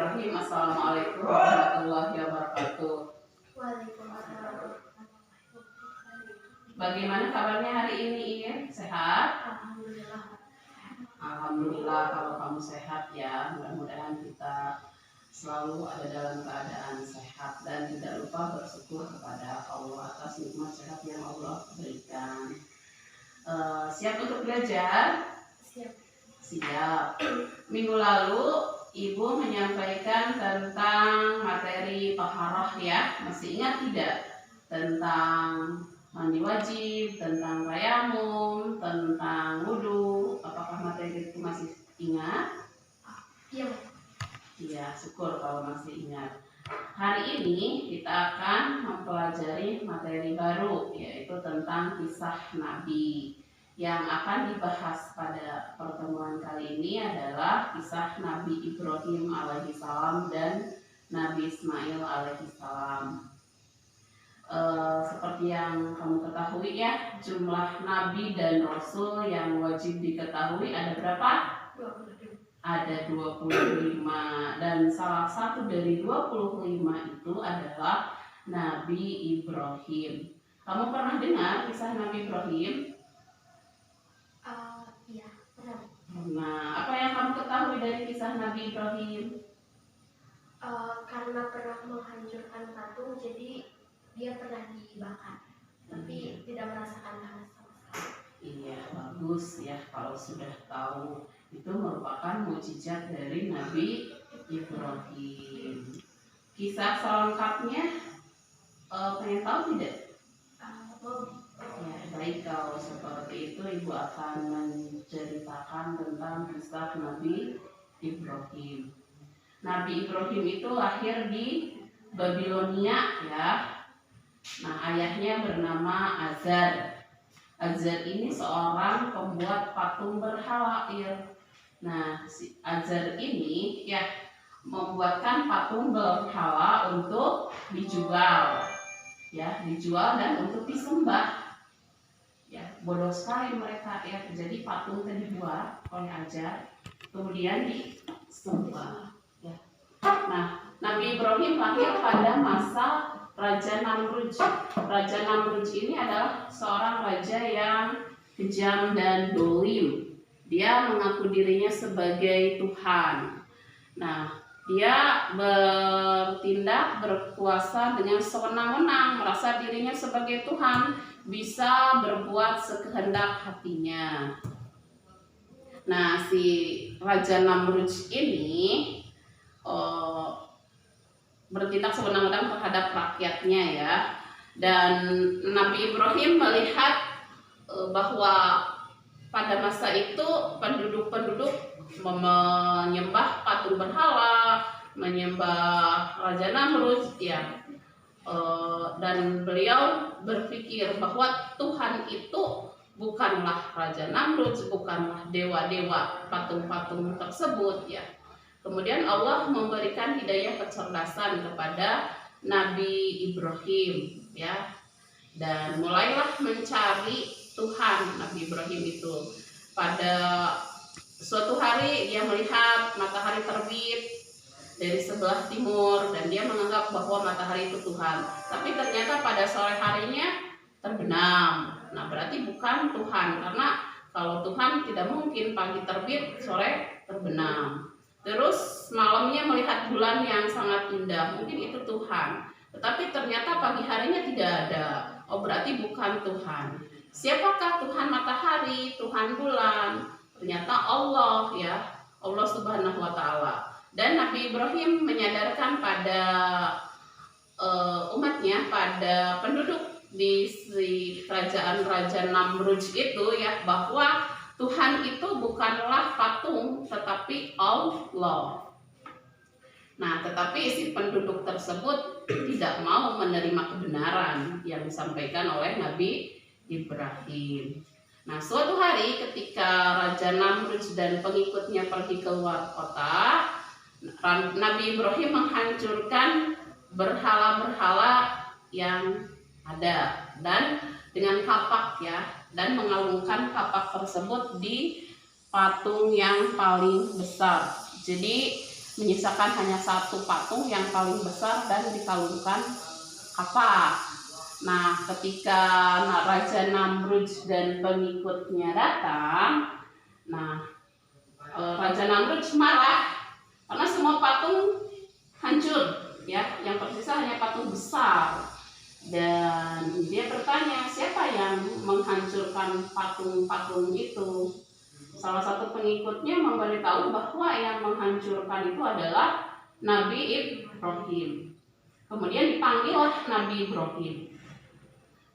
Bismillahirrahmanirrahim. Assalamualaikum warahmatullahi wabarakatuh. Waalaikumsalam. Bagaimana kabarnya hari ini, Iin? Sehat? Alhamdulillah. Alhamdulillah kalau kamu sehat ya. Mudah-mudahan kita selalu ada dalam keadaan sehat dan tidak lupa bersyukur kepada Allah atas nikmat sehat yang Allah berikan. Siap untuk belajar? Siap. Siap. Minggu lalu Ibu menyampaikan tentang materi taharah ya. Masih ingat tidak? Tentang mandi wajib, tentang tayamum, tentang wudhu. Apakah materi itu masih ingat? Iya. Iya, syukur kalau masih ingat. Hari ini kita akan mempelajari materi baru, yaitu tentang kisah Nabi. Yang akan dibahas pada pertemuan kali ini adalah kisah Nabi Ibrahim alaihissalam dan Nabi Ismail alaihissalam. Seperti yang kamu ketahui ya, jumlah Nabi dan Rasul yang wajib diketahui ada berapa? 22. Ada 25, dan salah satu dari 25 itu adalah Nabi Ibrahim. Kamu pernah dengar kisah Nabi Ibrahim? Iya, pernah. Nah, apa yang kamu ketahui dari kisah Nabi Ibrahim? Karena pernah menghancurkan patung, jadi dia pernah dibakar, tapi tidak merasakan panas sama sekali. Iya, bagus ya kalau sudah tahu. Itu merupakan mukjizat dari Nabi Ibrahim. Kisah selengkapnya pengen tahu tidak? Ya, baik, kalau seperti itu Ibu akan menceritakan tentang kisah Nabi Ibrahim. Nabi Ibrahim itu lahir di Babilonia ya. Nah, ayahnya bernama Azar. Azar ini seorang pembuat patung berhala. Nah, si Azar ini ya membuatkan patung berhala untuk dijual. Ya, dijual dan untuk disembah. Ya, bodoh sekali mereka ya. Jadi patung tadi dibuat oleh Azar, kemudian disembah. Ya. Nah, Nabi Ibrahim lahir pada masa Raja Namrud. Raja Namrud ini adalah seorang raja yang kejam dan dolim. Dia mengaku dirinya sebagai Tuhan. Nah, dia bertindak, berkuasa dengan sewenang-wenang, merasa dirinya sebagai Tuhan, bisa berbuat sekehendak hatinya. Nah, si Raja Namrud ini bertindak sewenang-wenang terhadap rakyatnya ya. Dan Nabi Ibrahim melihat bahwa pada masa itu penduduk-penduduk menyembah patung berhala, menyembah Raja Namrud ya. Dan beliau berpikir bahwa Tuhan itu bukanlah Raja Namrud, bukanlah dewa-dewa patung-patung tersebut ya. Kemudian Allah memberikan hidayah kecerdasan kepada Nabi Ibrahim ya. Dan mulailah mencari Tuhan Nabi Ibrahim itu. Pada suatu hari dia melihat matahari terbit dari sebelah timur dan dia menganggap bahwa matahari itu Tuhan. Tapi ternyata pada sore harinya terbenam. Nah, berarti bukan Tuhan, karena kalau Tuhan tidak mungkin pagi terbit, sore terbenam. Terus malamnya melihat bulan yang sangat indah, mungkin itu Tuhan. Tetapi ternyata pagi harinya tidak ada. Oh, berarti bukan Tuhan. Siapakah Tuhan matahari, Tuhan bulan? Ternyata Allah ya, Allah Subhanahu wa Ta'ala. Dan Nabi Ibrahim menyadarkan pada umatnya, pada penduduk di kerajaan Raja Namrud itu ya, bahwa Tuhan itu bukanlah patung, tetapi Allah. Nah, tetapi si penduduk tersebut tidak mau menerima kebenaran yang disampaikan oleh Nabi Ibrahim. Nah, suatu hari ketika Raja Namrud dan pengikutnya pergi keluar kota, Nabi Ibrahim menghancurkan berhala-berhala yang ada dan dengan kapak ya, dan mengalungkan kapak tersebut di patung yang paling besar. Jadi menyisakan hanya satu patung yang paling besar dan dikalungkan kapak. Nah, ketika Raja Namrud dan pengikutnya datang, nah Raja Namrud marah karena semua patung hancur, ya, yang tersisa hanya patung besar. Dan dia bertanya, siapa yang menghancurkan patung-patung itu? Salah satu pengikutnya memberitahu bahwa yang menghancurkan itu adalah Nabi Ibrahim. Kemudian dipanggillah Nabi Ibrahim.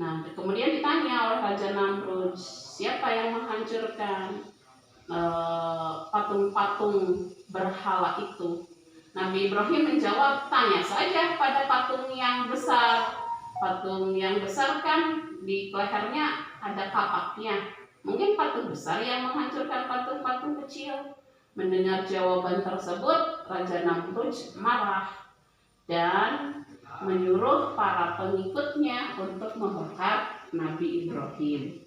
Nah, kemudian ditanya oleh Raja Namrud, siapa yang menghancurkan patung-patung berhala itu? Nabi Ibrahim menjawab, tanya saja pada patung yang besar. Patung yang besar kan di lehernya ada kapaknya. Mungkin patung besar yang menghancurkan patung-patung kecil. Mendengar jawaban tersebut, Raja Namrud marah dan menyuruh para pengikutnya untuk membakar Nabi Ibrahim.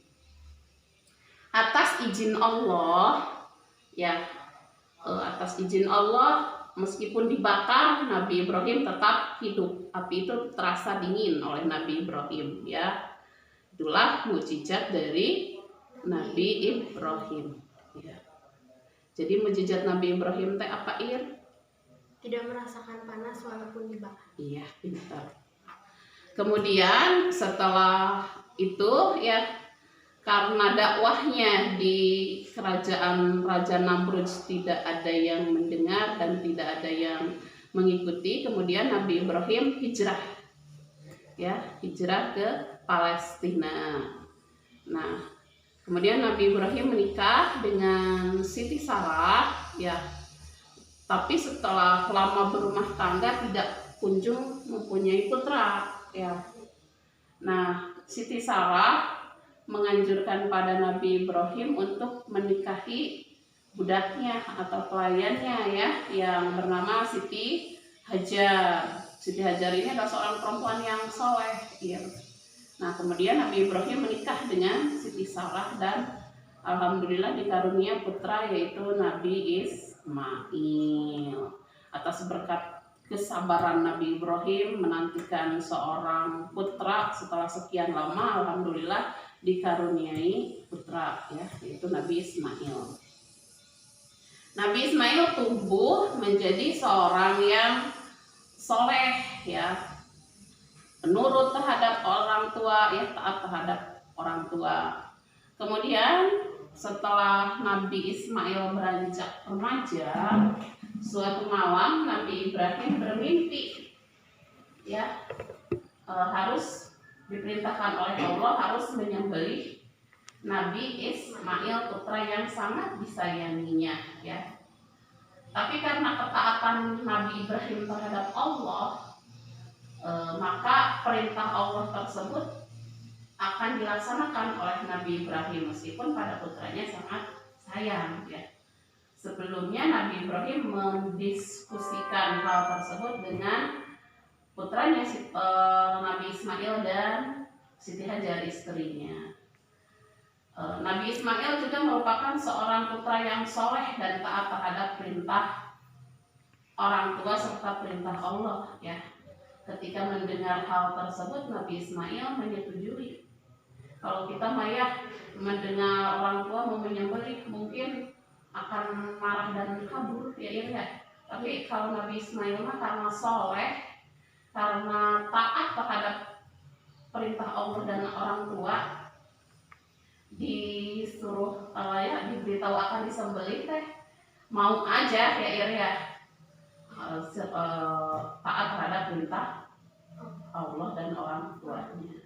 Atas izin Allah, ya, atas izin Allah, meskipun dibakar, Nabi Ibrahim tetap hidup. Api itu terasa dingin oleh Nabi Ibrahim, ya. Itulah mukjizat dari Nabi Ibrahim, ya. Jadi mukjizat Nabi Ibrahim teh apa, Ir? Tidak merasakan panas walaupun dibakar. Iya, pintar. Kemudian setelah itu, ya, karena dakwahnya di kerajaan Raja Namrud tidak ada yang mendengar dan tidak ada yang mengikuti, kemudian Nabi Ibrahim hijrah, ya, hijrah ke Palestina. Nah, kemudian Nabi Ibrahim menikah dengan Siti Sarah, ya. Tapi setelah lama berumah tangga tidak kunjung mempunyai putra, ya. Nah, Siti Sarah menganjurkan pada Nabi Ibrahim untuk menikahi budaknya atau pelayannya, ya, yang bernama Siti Hajar. Siti Hajar ini adalah seorang perempuan yang soleh, ya. Nah, kemudian Nabi Ibrahim menikah dengan Siti Sarah dan alhamdulillah dikarunia putra yaitu Nabi Ismail. Atas berkat kesabaran Nabi Ibrahim menantikan seorang putra setelah sekian lama, alhamdulillah dikaruniai putra, ya, yaitu Nabi Ismail. Nabi Ismail tumbuh menjadi seorang yang soleh, ya, penurut terhadap orang tua, ya, taat terhadap orang tua. Kemudian setelah Nabi Ismail beranjak remaja, suatu malam Nabi Ibrahim bermimpi, ya, harus diperintahkan oleh Allah harus menyembelih Nabi Ismail, putra yang sangat disayanginya, ya. Tapi karena ketaatan Nabi Ibrahim terhadap Allah, maka perintah Allah tersebut akan dilaksanakan oleh Nabi Ibrahim meskipun pada putranya sangat sayang, ya. Sebelumnya Nabi Ibrahim mendiskusikan hal tersebut dengan putranya Nabi Ismail dan Siti Hajar istrinya. Nabi Ismail juga merupakan seorang putra yang soleh dan taat terhadap perintah orang tua serta perintah Allah, ya. Ketika mendengar hal tersebut, Nabi Ismail menyetujui. Kalau kita maya mendengar orang tua mau menyembelih, mungkin akan marah dan kabur, ya. Tapi kalau Nabi Ismail mah karena soleh, karena taat terhadap perintah Allah dan orang tua, disuruh, ya, diberitahu akan disembelih teh, mau aja, ya. Taat terhadap perintah Allah dan orang tuanya.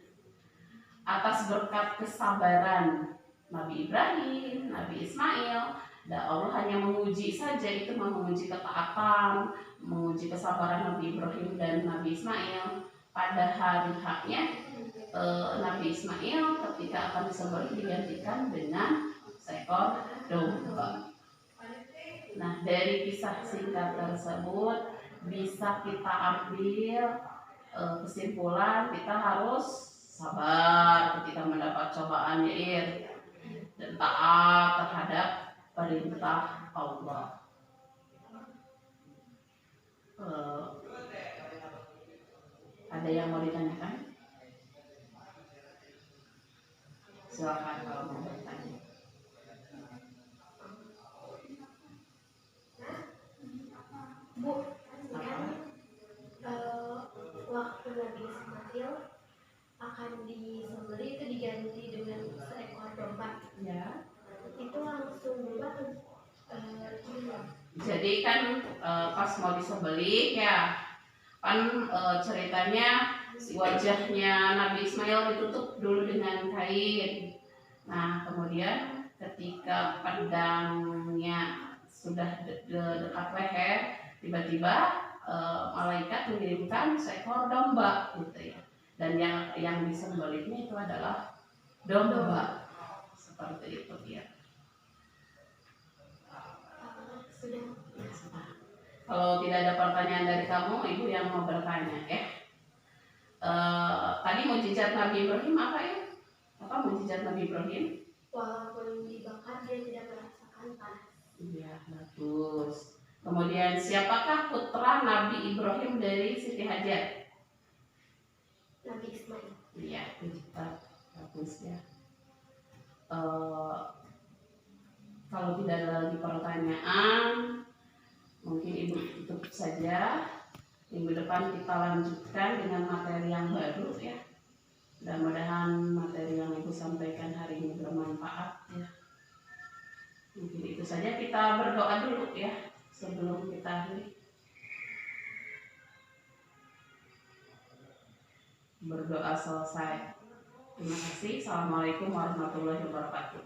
Atas berkat kesabaran Nabi Ibrahim, Nabi Ismail, dan Allah hanya menguji saja, itu menguji ketaatan, menguji kesabaran Nabi Ibrahim dan Nabi Ismail. Pada hari haknya Nabi Ismail ketika akan disembelih digantikan dengan seekor domba. Nah, dari kisah singkat tersebut bisa kita ambil kesimpulan kita harus sabar ketika mendapat cobaan, ya, dan taat terhadap perintah Allah. Ada yang mau ditanyakan? Silakan kalau mau bertanya. Bu, kan waktu Nabi Ismail akan disembelih itu diganti dengan seekor domba. Ya. Itu langsung berubah gimana? Jadi kan pas mau disembelih ya kan ceritanya wajahnya Nabi Ismail ditutup dulu dengan kain. Nah kemudian ketika pedangnya sudah dekat leher, tiba-tiba malaikat mengirimkan seekor domba gitu ya. Dan yang disembelihnya itu adalah domba. Seperti itu ya. Sudah. Kalau tidak ada pertanyaan dari kamu, ibu yang mau bertanya ya. Tadi mukjizat Nabi Ibrahim apa ya? Apa mukjizat Nabi Ibrahim? Walaupun dibakar dia tidak merasakan panas. Iya, bagus. Kemudian siapakah putra Nabi Ibrahim dari Siti Hajar? Nabi Ismail. Iya, kita bagus ya. Kalau tidak ada lagi pertanyaan, mungkin ibu tutup saja. Minggu depan kita lanjutkan dengan materi yang baru ya. Mudah-mudahan materi yang ibu sampaikan hari ini bermanfaat ya. Mungkin itu saja, kita berdoa dulu ya sebelum kita akhiri. Berdoa selesai. Terima kasih. Assalamualaikum warahmatullahi wabarakatuh.